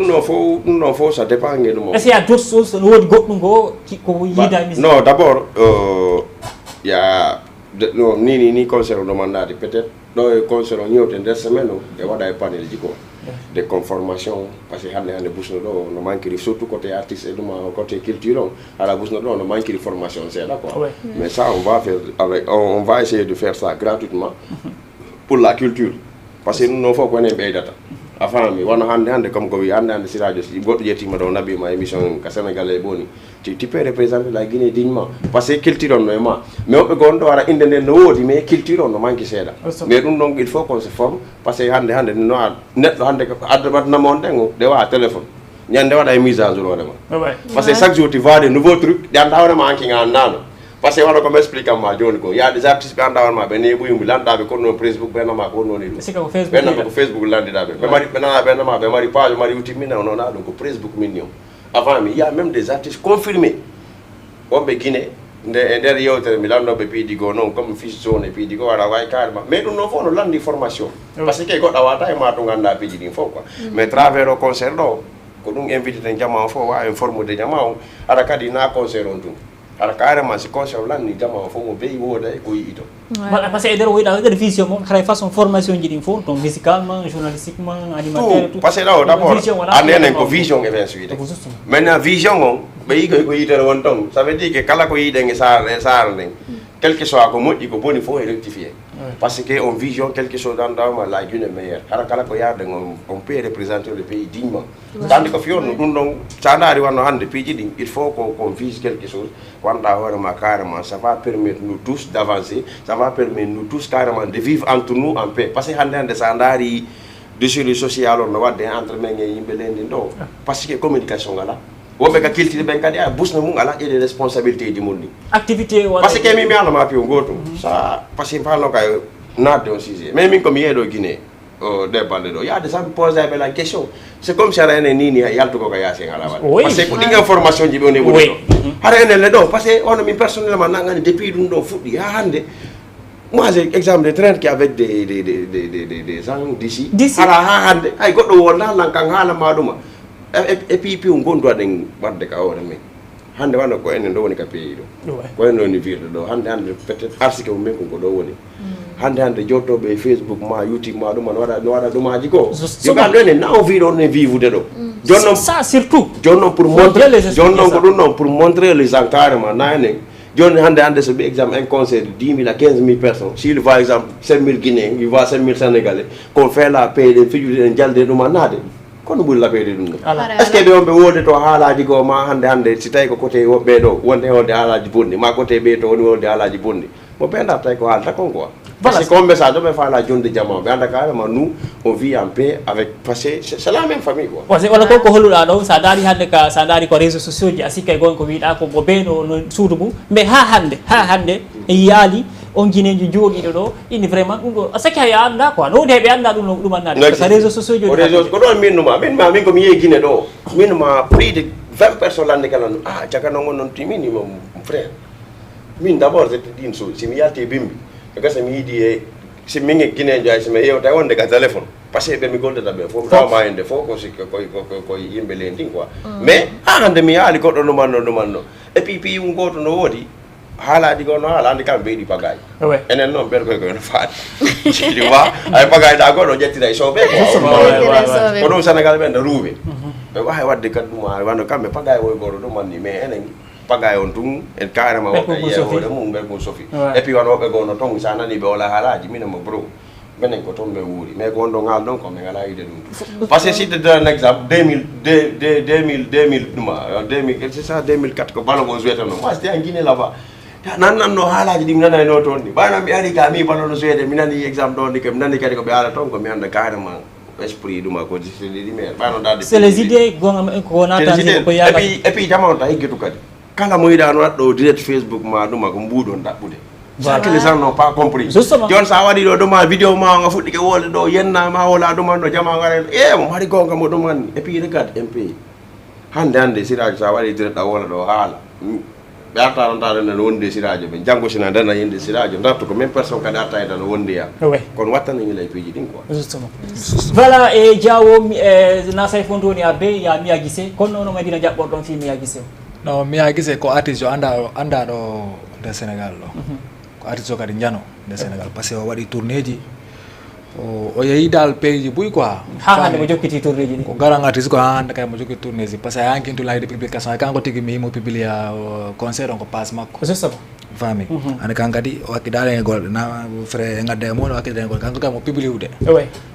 non, faut, ça dépend. Est-ce qu'il y a d'autres choses qui non, d'abord, il y a ni concert demandé peut-être. Donc, concert on y a une semaine, il y a des panels de conformation parce que on bouge no manque surtout côté artiste et côté culture à la bouche on manque de formation c'est là quoi mais ça on va essayer de faire ça gratuitement pour la culture parce que nous faut connaître bien data avant mais on hande comme ko hande ci radio ci goddo yetti ma do nabi ma émission ka sénégalais boni tu peux représenter la Guinée dignement parce que culture on mais on gondo wara inde no wodi mais culture on manki seda mais dum donc il faut qu'on se forme parce que hande no net hande ko adbat na mon dengo de wa téléphone ñande wada mise à jour wala parce que chaque jour tu vois des nouveaux trucs yanda wala manki ngandano parce que on comme explique ma joni ko ya des artistes be andawal ma be ne bu yumbi landa be ko no Facebook be na ma ko no ni c'est ko Facebook be na ko Facebook landi da be mari be na ma be mari page mari uti mina on a donc Facebook mignon avant mais il y a même des artistes confirmés on be Guinée nder yewtere mi lando be pidi go non comme fils zone e pidi go wara way carrément mais dum no fo no landi formation parce que godda wata e ma to ganda pidi din fo quoi mais travers au concert do ko dum invité tan jama fo wa informe de jama ara kadi na concert on dum ala carrément si concert lan ni jama fo mo beyi woda ko yito voilà parce que der woda der vision mo xray façon formation jidi fo donc musicalement journalistiquement animateur tout parce que là d'abord anen ko vision event suite maintenant vision on beyi ko yito won tom ça veut dire que kala ko yide ngi sar nden quel que soit ko modi ko boni fo rectifier parce que on vision quelque chose dans la Guinée meilleure ala kala ko yarde on peut représenter le pays dignement tandis que fion dum donc sanari wano hande piji din il faut qu'on vise quelque chose wanda horema carrément ça va permettre nous tous d'avancer ça va permettre nous tous carrément de vivre entre nous en paix parce que hande sandari de sur le social on wadde entre mengue yimbe lendi do parce que communication ngala wobe ka kilti ben kadi a busna mum ala des responsabilités di mundi activité wala parce que mi ala ma piu goto ça parce que parlo kay nade aussi mais min comme yedo Guinée dépendre do ya de ça poser la question c'est comme si arene nini yalto ko yasi ngala wala parce que ko dinga information jibe on niveau do arene le do parce que on mi personnellement nangani depuis dum do fuddi ha hande moi j'ai exemple de train qui avec des gens d'ici ala ha hande ay goddo wona lan kan hala maduma et puis on gondo den wadde ka o men hande wana ko enen do woni ka pays do ko enen ni virde do hande peut-être article men ko do woni hande jottobe Facebook ma YouTube ma dum wada dumaji ko yo ga do na o viro ne vivude do jonnon ça surtout jonnon pour montrer jonnon ko dum non pour montrer les gens carrément nanen jonne hande so be exemple un concert de 10 000 à 15 000 personnes s'il va exemple 5 000 Guinéens il va 5 000 Sénégalais qu'on fait la paix de fijude en jalde dum nade kono bul labede dum est-ce que be on be wode to halaji go ma hande si tay ko côté wobbe do wonde wonde halaji bondi ma côté be to woni wonde halaji bondi mo benda tay ko halta kon quoi parce que comme message do be fa la jonde jama be anda carrément nous on vit en paix avec parce que c'est la même famille quoi parce que wala ko holuda do sa dari hande ka sa dari ko réseaux sociaux ji asika gon ko wiida ko bo be no suudugu mais ha hande e yali on Guinéen jogi do ini vraiment dum do asaka ya anda quoi no de be anda dum dum anda parce que réseaux sociaux ji réseaux ko do min ko mi yegine do min ma plus de 20 personnes lande kala ah jaka no non timini mon frère min d'abord je te dis une chose si mi yalti bimbi e gasa mi yidi si mi ngi Guinéen jay si me yew tay wonde ka téléphone parce que be mi golde da be fo ma ende fo ko si ko yimbe len din quoi mais hande mi yali goddo no manno et puis un goto no wodi haalaji gono haala andi kamɓe ɓeyɗi pagaji Ouais. enen noon ɓen koye koyeno faade tu vois ay pagaji ɗa goɗo ƴettira e soɓe ko ɗum sénégal ɓen no ruuɓe ɓe wawi wadde kadi ɗum wano kamɓe pagayi woy goto ɗum manni mais enen pagayi on tun en carrément woɓɓe yewode mum ɓe ɓum sofi et puis won woɓɓe gono ton sa nani ɓe wola haalaji minen mo bro minen ko toon ɓe wuuri mais ko wonɗo ngal ɗon ko min ala yide ɗum par ce que si de donne un exemple 2000 ɗuma 2000 c'est ça 2004 ko ballon o joué tan no moi c'était en Guinée là-bas nan nanno haalaji ɗi mi nana no toon ni ɓayno mi ari ka mi ballon no joué de mi nani exemple ɗon ni mi nani kadi ko ɓe haala toon ko mi anda carrément esprit ɗuma ko ɗiɗi mais ɓayno dade c'est les idées ko natani ko yaga et puis jamano ta higgetu kadi kala mo yiɗano waɗɗo direct Facebook ma ɗuma ko mbuɗon ɗaɓɓude ça que les gens n'ont pas compris jon sa waɗi ɗo ɗuma vidéo ma nga fuɗɗike wolde ɗo yenna ma wola ɗuman ɗo jama ngare mo haɗi gonga mo ɗumanni et puis regarde un pays hande sirajo sa waɗi direct ɗa wola ɗo haala ɓe arta ɗon taɗo nen wonde sirajo ɓe janggo sina dana yinde sirajo darto ko même personne kadi arta e tan wondeya kono wattana ñila e piiji ɗin quoi justement voilà e Diawo nasay fondoni abe ya Mia Guissé kono noon madina jaɓɓorɗon fi Mia Guissé no Mia Guissé ko artiste o andaɗo nde Sénégal ɗo ko artiste o kadi jano nde Sénégal par ce que o waɗi tourné ji o yeehi dal pays ji ɓuy quoi ha hande mo jokkiti tourné ji ko garan artiste ko ha hande kay mo jokkiti tourné ji par ce que a yankintula hayde publication kanko tigui mi himo publia concert on ko passe makko justement fami ane kan kadi o hakkidare e golɗe na frère e gadde e moon o hakkidare e golɗe kanko kay mo publiude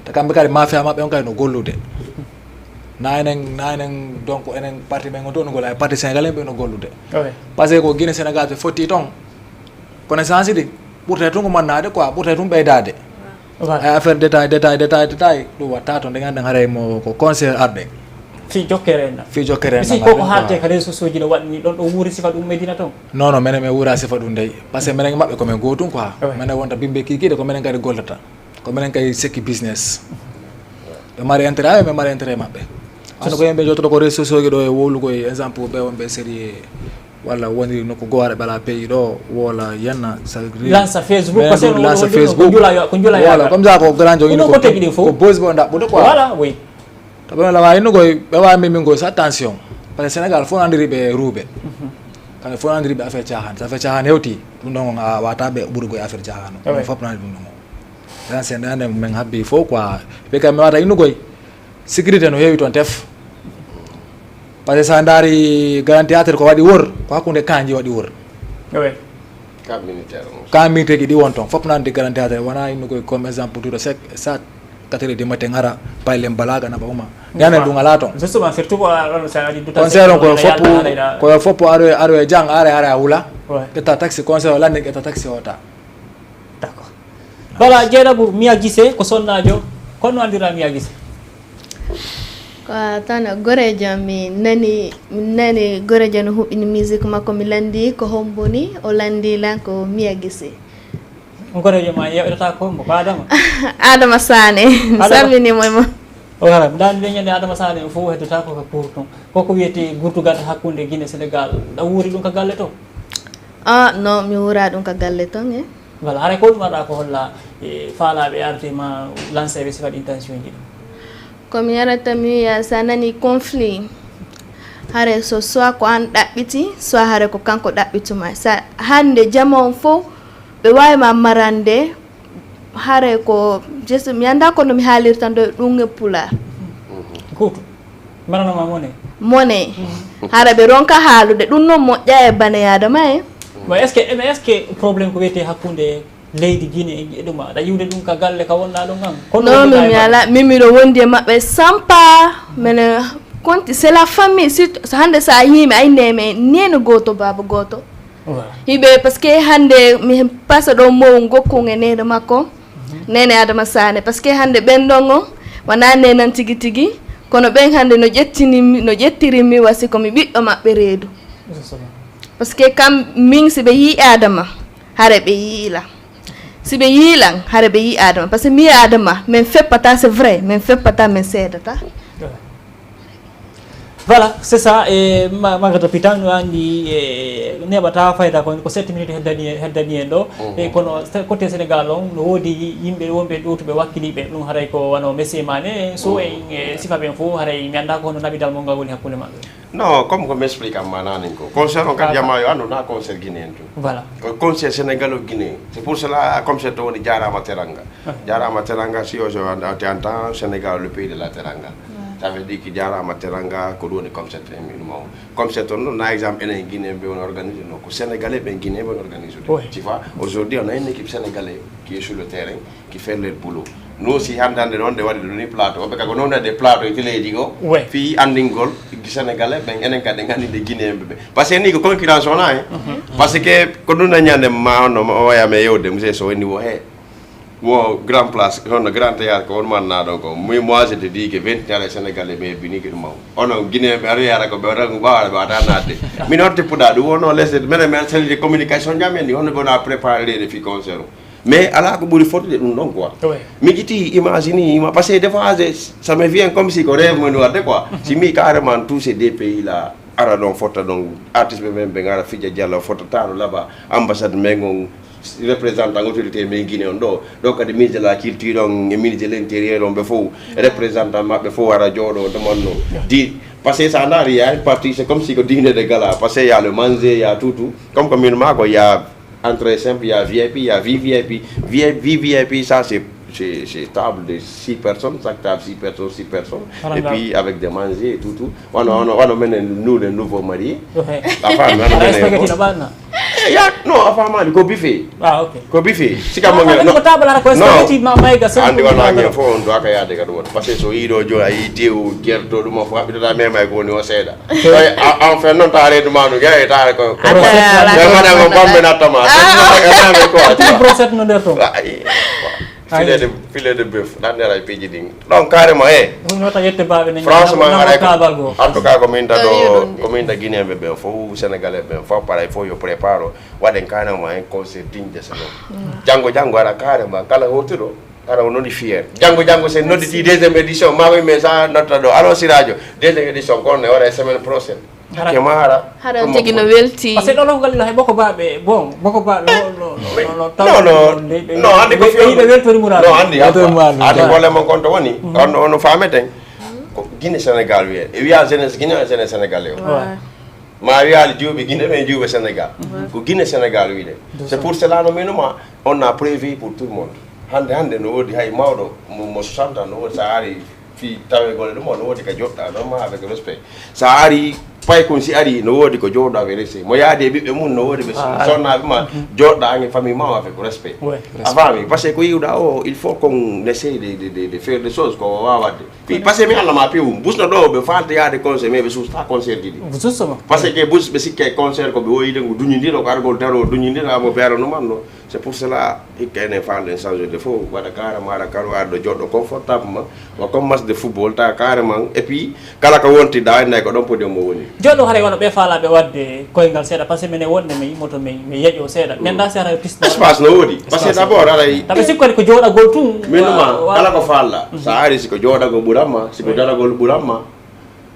te kamɓe kadi mafia mabɓe on kay no gollude na enen donc enen parti men gonto no gola e parti sénégalais ɓe no gollude par ce que ko Guinée Sénégal ɓe fotti toon connaissance ɗi ɓurte tun ko mannade quoi ɓurte tun ɓeydade ay affaire détail ɗum watta to ndegan ɗen haaray mo ko concert arɗe fi jokkere en fi jokkere en si koko haalte ka réseaux sociaux ji no waɗni ɗon ɗo wuuri sifa ɗum Medina toon non minen mi wuura sifa ɗum dey par ce que minen maɓɓe komin gotum quoi minen wonta bimɓe kikiɗe ko minen kadi gollata ko minen kadi sekki business ɓe mari intérêt ɓe mari intérêt maɓɓe ano ko yimɓe jottoɗo ko réseaux sociaux ji ɗo e wowlugo e exemple ɓe wonɓe série walla woni nokko goore ɓala pays ɗo wola yenna lança Facebook lança Facebook voilà comme ça ko grand jogui ko bose bo ɗaɓɓude quoi voilà oui to ɓe lawa inno koye ɓe wawi min goy sa attention par ce que Sénégal fof andiri ɓe ruuɓe kamɓe fof andiri ɓe affaire cahan so affaire cahan hewti ɗum ɗon a wata ɓe ɓuurgo e affaire cahan o fof nani ɗum ɗon o dan sen ande min habbi fof quoi ɓe kam mi wata inno koye sécurité no heewi toon tef par ce que sa daari grand théâtre ko waɗi wor ko hakkude kanji waɗi wor camp militaire ji ɗi won toon fof nande grand théâtre wona inno koye comme exemple tuto sec sa 4 heures du matin ara paylem balaga naɓa uma ñanen ɗum ala toon justement surtout concert on koye foppo aro e jang are a wula ƴetta taxi concert o lande ƴetta taxi ota d'accord voilà Dieynabou Mia Guissé ko sonnajo kono andira Mia Guissé ko tan gorejo mi nani gorejo no huɓini musique makko mi landi ko homboni o landi lan ko Mia Guissé gorejo ma yewɗata ko hombo ko Adama Sané salminimo e mo wala dande ñande Adama Sané fof heddota ko ka pourton koko wiyete gurtugal hakkude Guinée Sénégal ɗa wuuri ɗum ka galle to non mi wuura ɗum ka galle ton e voilà haray ko ɗum waɗa ko holla faalaɓe arde ma lanceɓe sifa intention ji ɗum komi yarata mi wiya sa nani conflit hare so soit ko an ɗaɓɓiti soit hare ko kanko ɗaɓɓituma sa hande jama on fof ɓe wawima marande hare ko just mi anda kono mi haalirta ɗo ɗum e pulaar goto maranoma mone hara ɓe ronka haalude ɗum noon moƴƴa e baneyadama e mais est ce que probléme ko wiyete hakkude leydi Guinée e ɗum aɗa yiwde ɗum ka galle ka wonna ɗon kan non mi ala mimiɗo wondi e maɓɓe sampa mene conti c'est la famille surtout hande sa yimi ayneme nene goto baba goto hiɓe par ce que hande mi pasa ɗo mow gokkun e nene makko nene Adama Sané par ce que hande ɓen ɗon o wona nenan tigui tigui kono ɓen hande no ƴettirinmi wasi komi ɓiɗɗo maɓɓe reedu par ce que kam min siɓe yi Adama hare ɓe yiilan siɓe yiilan hare ɓe yi Adama par ce que mi Adama min feppata c'est vrai min feppata min seedata Voilà, c'est ça. Et magato pitang no andi ne bata fayda ko 7 minutes heddani en do e kono côté Sénégal on no wodi yimbe wonbe do to be wakkilibe dum haray ko wano Messi Mané so en sifa ben fo haray mi anda ko no nabidal mo ngawoni hakkunde mabbe. Non, comme je m'explique à Mananin, concert on Kadiamayo, on a un concert guinéen. Voilà. Concert sénégalo-guinéen. C'est pour cela, comme c'est on dit Jarama Teranga. Jarama Teranga, si on entend Sénégal, le pays de la Teranga. Ça veut dire que Jarama Teranga, qu'on est comme c'est minimum. Comme c'est on a exemple, un Guinéen, on organise, nos Sénégalais, un Guinéen, on organise. Tu vois, aujourd'hui, on a une équipe sénégalaise qui est sur le terrain, qui fait leur boulot. Nous aussi handande non de wadi doni plateau parce que non des plateaux qui les digo fi andingol du sénégalais ben enen ka de ngani de guinéen bebe parce que ni ko concurrence on a parce que ko dun nyande ma no waya me yode monsieur so ni wo he wo grand place on grand théâtre ko on man na donc moi je te dis que 20 ans sénégalais mais bini ke maw on guinéen be ari ko be rangu ba ba ta nade minorité puda du wono laisser men celle de communication jamais ni on a préparé les filles concert. Mais alors que vous photo de nous quoi. Mais qui imaginez, parce que des fois ça me vient comme si qu'on rêve me quoi. Si mi carrément tous ces deux pays là, aradon photo donc artiste même bengara fidja diallo photo taro là-bas ambassade mengon représentant autorité mais Guinée donc le ministre de la culture le ministre de l'intérieur on befo représentant ma befo ara jodo demande dit parce que ça n'a rien parti c'est comme si que dîner de gala parce qu'il y a le manger il y a tout comme communément quoi il y a entrée simple, il y a VIP, il y a VVIP. VIP, ça c'est table de 6 personnes, chaque table 6 personnes. Et puis avec des manger et tout. On amène nous les nouveaux mariés. La femme, non, la femme, il faut biffer. Ah, ok. Il faut biffer. Si quand même, non, parce que so ido jo ay tew gerto dum fo abita da mema ko ni o seda en fait non tare dum anu gay tare ko ya mana ko bombe na tama ko procès no derto filet de bœuf dan dara piji ding donc carrément no ta yette babe ni franchement en tout cas comme da Guinée be fo sénégalais be fo pareil fo yo préparo waden carrément un concert digne de ce nom jango ara carrément kala hotiro ara ononi fier jango c'est notre deuxième édition mawe mais ça notre do alors si radio deuxième édition kon ne wara semaine prochaine kemara hara tegi no welti parce que do ngal la boko babe bon boko ba no andi ko fi be weltori murado no andi wala mon konto woni on fameten ko Guinée Sénégal wi e wiya jeunesse Guinée jeunesse sénégalais ma wiya diobe Guinée mais diobe Sénégal ko Guinée Sénégal wi de c'est pour cela no minuma on a prévu pour tout le monde hande no wodi hay mawdo mo 60 ans no wodi saari fi tawe gole dum no wodi ka jotta normal avec respect saari pay kon si ari no wodi ko jodo avec respect mo yaade bibbe mun no wodi be sonna be ma joda ngi famille ma avec respect avant parce que ko yiwda il faut qu'on essaie de faire des choses ko wawade puis parce que mi alla ma piwu busno do be fante yaade conseil mais be susta concert didi parce que bus be sikke concert ko be woyide ko dunyindiro ko argol taro dunyindira mo pero no manno c'est pour cela il y a un fan de changer de faux voilà carrément la carrière de jodo confortablement comme match de football ta carrément et puis kala ka wonti da nay ko don podium mo woni jodo hare wono be faala be wadde koyngal seeda parce que mene wonde me moto me yejo seeda nenda se hare piste espace no wodi parce que d'abord ala tabe sikko ko joda gol tum minuma kala ko faala sa ari siko joda go burama siko joda gol burama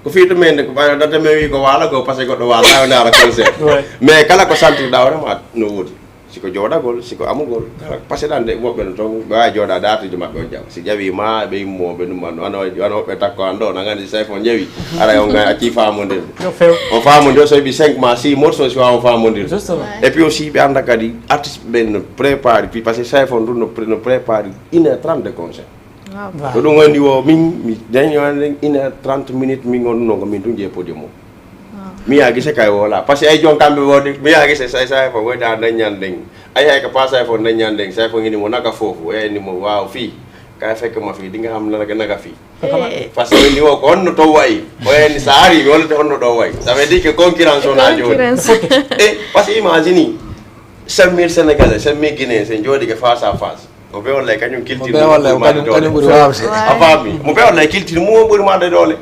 ko fiito men ko ba data me wi ko wala go parce que do wala na ara concert mais kala ko santi da wala no wodi siko joda gol siko amugol parce que dande wobbe no ton ba joda data juma be jaw si jawi ma be mo be no ano be takko ando na ngandi say fon jawi ara on ga ci famondir on famondir so bi 5 mois 6 mois so on famondir et puis aussi be anda kadi artiste ben prépare puis parce que say fon no prépare 1h30 de concert ko do ngondi wo min dañu 1h30 minutes min on no min tunje podium mi yagi se kay wala parce que ay jon kambe wodi mi yagi se say fo wada na nyandeng ay ka passa fo na nyandeng say fo ngini mo naka fofu ni mo waaw fi ka fekk ma fi di nga xam naka fi parce que ni wo ko on to way ni saari wala te on do way ça veut dire que concurrence on a jodi et parce que imagine 5000 sénégalais 5000 guinéens c'est jodi que face à face mo be wala kanyum kilti mo be wala kilti mo buri ma de dole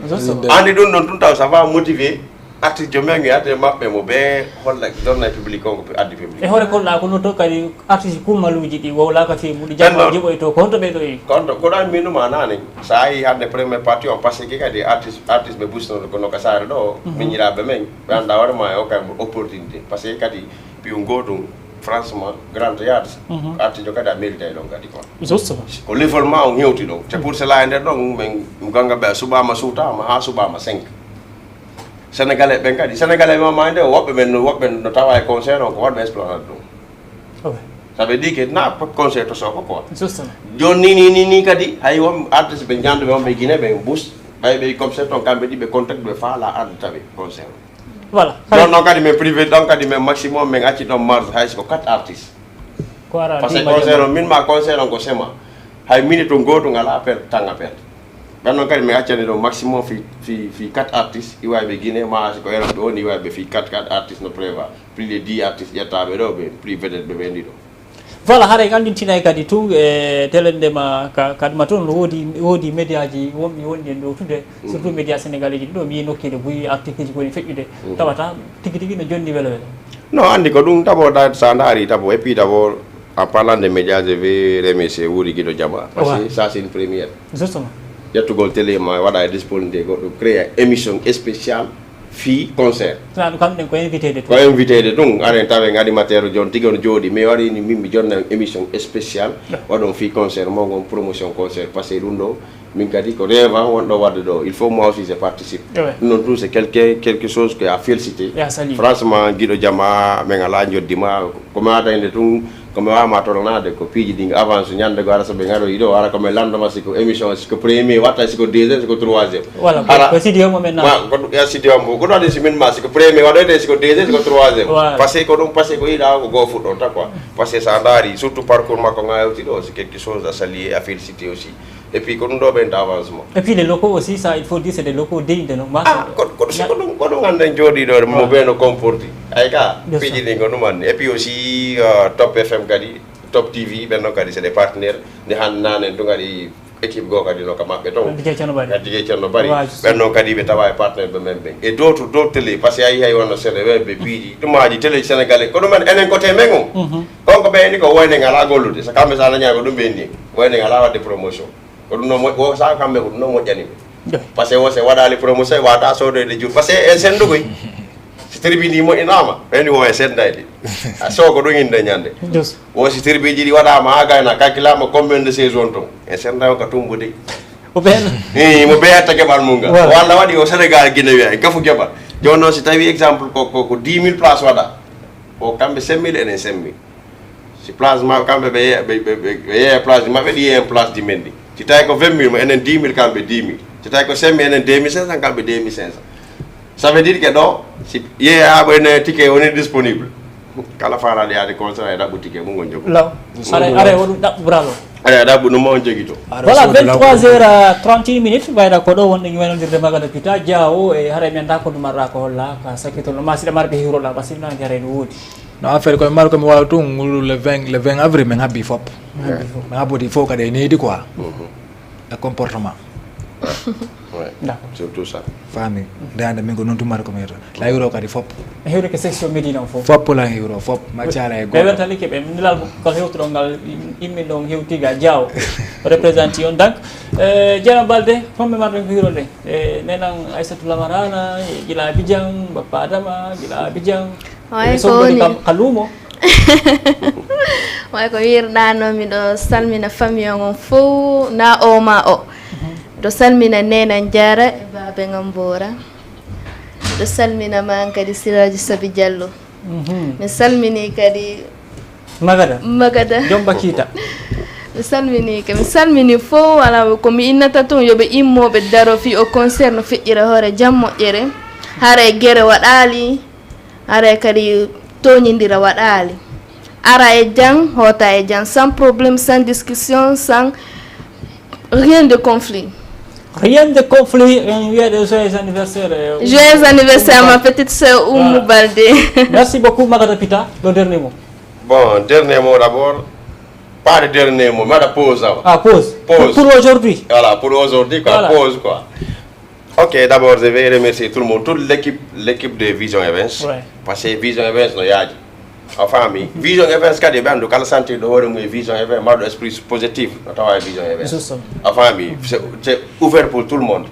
andi don non tun taw ça va motiver artiste jo mengi ade mabbe mo be holla donna public ko addi public e hore ko la ko no to kadi artiste kumaluji di wala ka fi mudi jamma jibo to ko to be do yi konto ko dan minu manani sai hande premier party on passe ke kadi artiste be busno ko no kasare do minira be men banda war ma o kay opportunité parce que kadi bi ngodo franchement grand théâtre artiste jo kadi mérite don kadi ko justement ko level ma on hewti do c'est pour cela ende don men ganga be suba ma suta ma ha suba ma 5 Sénégalais ben kadi Sénégalais ma mande wobbe men no tawa e concert ko wadbe explorer do ça veut dire que na concert to so ko justement joni ni kadi hay won artiste be jande be be Guinée be bus bay be concert on kambe di be contact be fa la art tabe concert voilà non kadi me privé donc kadi me maximum me acci don mars hay ko 4 artistes ko ara parce que concert min ma concert on ko sema hay minute ngoto ngala per tanga per banno kadi me accani do maximum fi 4 artistes iwabe Guinée ma ko era do ni iwabe fi 4 artistes no préva plus de 10 artistes yattabe do be plus vedette be bendi do voilà hare gandintina kadi tu telende ma kadi ma ton wodi média ji wommi wonde do tude surtout média sénégalais ji do mi nokkede buyi article ji ko ni fejjude tawata tigi no jonni welo non andi ko dum d'abord da sandari d'abord et puis d'abord en parlant des médias je vais remercier Wuri Guido Diama parce que ça c'est une première justement yettugol télé ma waɗa e disponibilité goɗɗo créé émission spéciale fi concert kamɓe ko invité de ko invité de ɗum aren tawe animateur jon tigui ono jooɗi mais waɗini min mi jonna émission spéciale waɗon fi concert mo gon promotion concert par ce que ɗum ɗo min kadi ko rêvant wonɗo wadde ɗo il faut moi aussi je participe ɗum noon tout c'est quelque chose que a félicité franchement Guido Diama min ala joddima komi adande ɗum komi wawma toronade ko piiji ɗi avance ñande go ara soɓe garoyi ɗo ara komi landama siko émission siko premier watta siko deuxiéme siko troisiéme voilà ko studio mo men na ko studio mo ko ɗo si min ma siko premier waɗoyde siko deuxiéme siko troisiéme par ce que ko ɗum par ce que ko yiɗa ko goo fuɗɗon ta quoi par ce que sa daari surtout parcours makko ga hewti ɗo c'est quelque chose à saluer à féliciter aussi et puis ko ɗum ɗo ɓen avancement et puis les locaux aussi ça il faut dire c'est des locaux dignes de nos marques ko ɗum ganden jooɗiɗo mo ɓe no comporti ay ka piiji ɗi ko ɗum anni et puis aussi Top FM kadi Top TV ɓenno kadi c'est des partenaires nde han nanen to kadi équipe goo kadi no ka maɓɓe to Dj Ceerno Bari ɓenno kadi ɓe tawa e partenaire ɓe men ɓen et d'autres télé par ce que ayi hay wonno seeɗa weɓe piiji ɗumaji télé sénégalais ko ɗumen enen côté men o konko ɓeyni ko woyde ngala gollude so kamɓe sa daña ko ɗum ɓeyni woyde ngala wadde promotion ko ɗum no sa kamɓe ko ɗum no moƴƴanimi par ce que wose waɗali promotion wata sodoyde juur par ce que en sendugoy si tribune moƴƴinama ɓeni wo e sendayde a sow ko ɗum inde ñande wo si tribune ji ɗi waɗama ha gayna calculama combien de saison ton en sendayo ka tumbude mo ɓeyata keɓal mum ga walla waɗi o Sénégal Guinée wiya e gafu keɓal joni noon si tawi exemple ko 10 000 place waɗa o kamɓe semmile enen semmi si place maɓe kamɓe ɓe yeeya place maɓɓe ɗi yeeyen place di men ɗi si tawi ko 20 000 mo enen 10 000 kamɓe 10 000 si tawi ko semmi enen 2500 kamɓe 2500 ça veut dire que ɗo si yeeyaɓo ene ticket woni disponible kala faraɗo yaade concert e ɗaɓɓu ticket mum gon jogo law are woɗum ɗaɓɓu bravo aɗa ɗaɓɓu ɗum on jogui to voilà 23h31 minutes ɓayɗa ko ɗo wonɗo waynodirde magana pita diawo e haara mi anda ko dumarɗa ko holla ka sakkitolno ma siɗa marɓe hiroɗa par ce que nani hare no woodi no affaire koye maro komi wawa tun le 20 avril min habbi fop min habbodi fof kadi e needi quoi e comportement d'accord surtout ça fami nde hande min ko noon tumata komi heto la hewro kadi fop hewre ko section Médina o fof fop la hewro fop maccala e ɓe wertani keɓe nilal ko hewtuɗo ngal immin ɗon hewtiga diaw représenté on donc Dieynaba Baldé homɓe marɗen ko hirode nenan Aissatou Lamarana gila Abidjan Bappa Adama gila Abidjan soɗɗoni ka luumo way ko wirɗanomi ɗo salmina famille on fof na o ma o ɗo salmina Nena Diara e babe ngam Bora ɗo salmina man kadi Siraji Sabi Diallo mi salmini kadi Magada Jomba Kita mi salmini fof wala komi innata toon yoɓe immoɓe daro fi o concert no feƴƴira hoore jam moƴƴere haara guere waɗali haara kadi toñidira waɗali ara e jang hota e jang sans problème sans discussion sans rien de conflit. Rien de conflit, joyeux anniversaire. Joyeux anniversaire ma petite sœur Oumou Baldé. Merci beaucoup Magada Pita. Le dernier mot. Bon, dernier mot d'abord. Pas le dernier mot, mais la pause. Ah, pause. Pour aujourd'hui. Voilà, pour aujourd'hui, quoi. Voilà. Pause, quoi. Ok, d'abord, je vais remercier tout le monde, toute l'équipe de Vision Events. Ouais. Parce que Vision Events, no yaji. Enfin, Vision Events, quand il y a santé de Vision Events, mal d'esprit positif, notre Vision Events. Enfin, c'est ouvert pour tout le monde.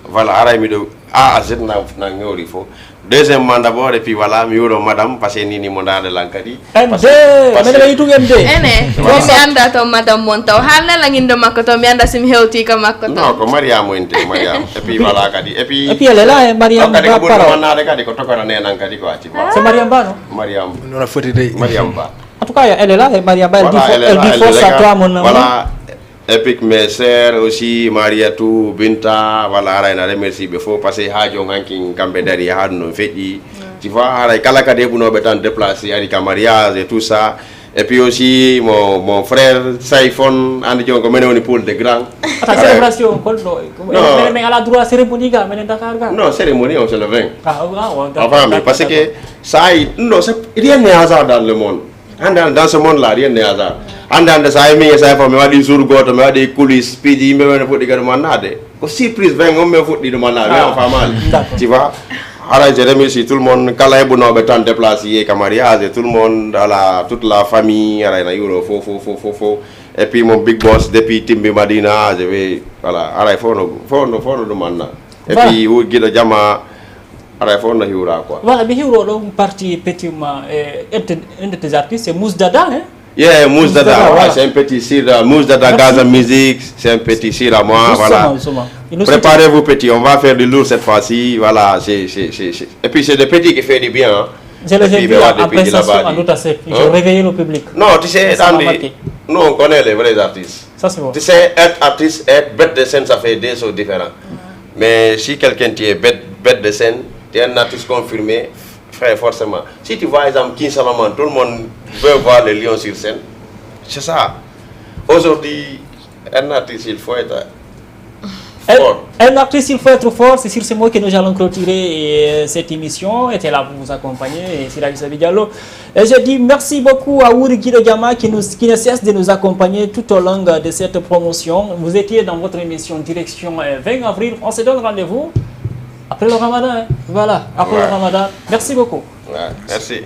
Voilà, araimi de A à Z na ngori fo. Deuxièmement d'abord et puis voilà, miuro madame parce que nini monda de lankadi. Mene itu ngende. Ene, mi anda to madame montaw. Halna lang indo makoto mi anda sim hewti ka makoto. Non, ko Mariam ente, Mariam. Et puis voilà kadi. Et puis elle est là, Mariam ba ba para. Manna de kadi ko tokora nenan kadi ko ati. C'est Mariam Ba, non? Mariam. Non la faute de Mariam Ba. En tout cas, elle est là, Mariam Ba, elle dit force à toi, mon amour. Voilà. Epic mes sœurs aussi, Mariatou, Binta, voilà, Raina, remercie Befo, parce que Hadjo Hanking, Kambedari, Hadno, Feti, tu vois, Kalakade, vous n'avez pas déplacé, avec un mariage et tout ça. Et puis aussi, mon frère, Saifon, Andy John, comme on est pour de grands. Célébration, mais elle a droit à cérémonie, mais Dakar. Non, cérémonie, on se le 20. Enfin, parce que ça, non, rien n'est hasard dans le monde. Dans ce monde-là, rien n'est hasard. Andande sa mi sa fa mi wadi jour goto mi wadi coulisses pidi mi wona fuddi gado manade ko surprise ben on me fuddi do manade on fa mal tu vois alors je remercie tout le monde kala bu no be tan déplacer camariage tout le monde toute la famille ara na euro fo et puis mon big boss depuis Timbi Madina je vais voilà ara fo no do manna et puis wo gido jama ara fo no hiura quoi voilà bi hiuro do parti petit ma un de tes artistes c'est Mousse Dada hein. Yeah, Mousse Dada, voilà. C'est un petit sire, Mousse Dada Gaza Music, c'est un petit sire à moi, voilà. Préparez-vous petit, on va faire du lourd cette fois-ci, voilà. Et puis c'est des petits qui font du bien. Hein. J'ai vu après ça sur un autre aspect, ils ont réveillé le public. Non, tu sais, nous on connaît les vrais artistes. Ça c'est bon. Tu sais, être artiste, être bête de scène, ça fait deux choses différentes. Mais si quelqu'un qui est bête de scène, tu es un artiste confirmé, frère, forcément. Si tu vois, par exemple, King Salomon, tout le monde veut voir le lion sur scène. C'est ça. Aujourd'hui, un artiste, il faut être fort. Un artiste, il faut être fort. C'est sur ce mot que nous allons clôturer cette émission. Était là pour vous accompagner. Et c'est Raissa Diallo. Et je dis merci beaucoup à Wuri Guido Diama qui ne cesse de nous accompagner tout au long de cette promotion. Vous étiez dans votre émission Direction 20 avril. On se donne rendez-vous après le Ramadan. Hein. Voilà, après le Ramadan. Merci beaucoup. Merci.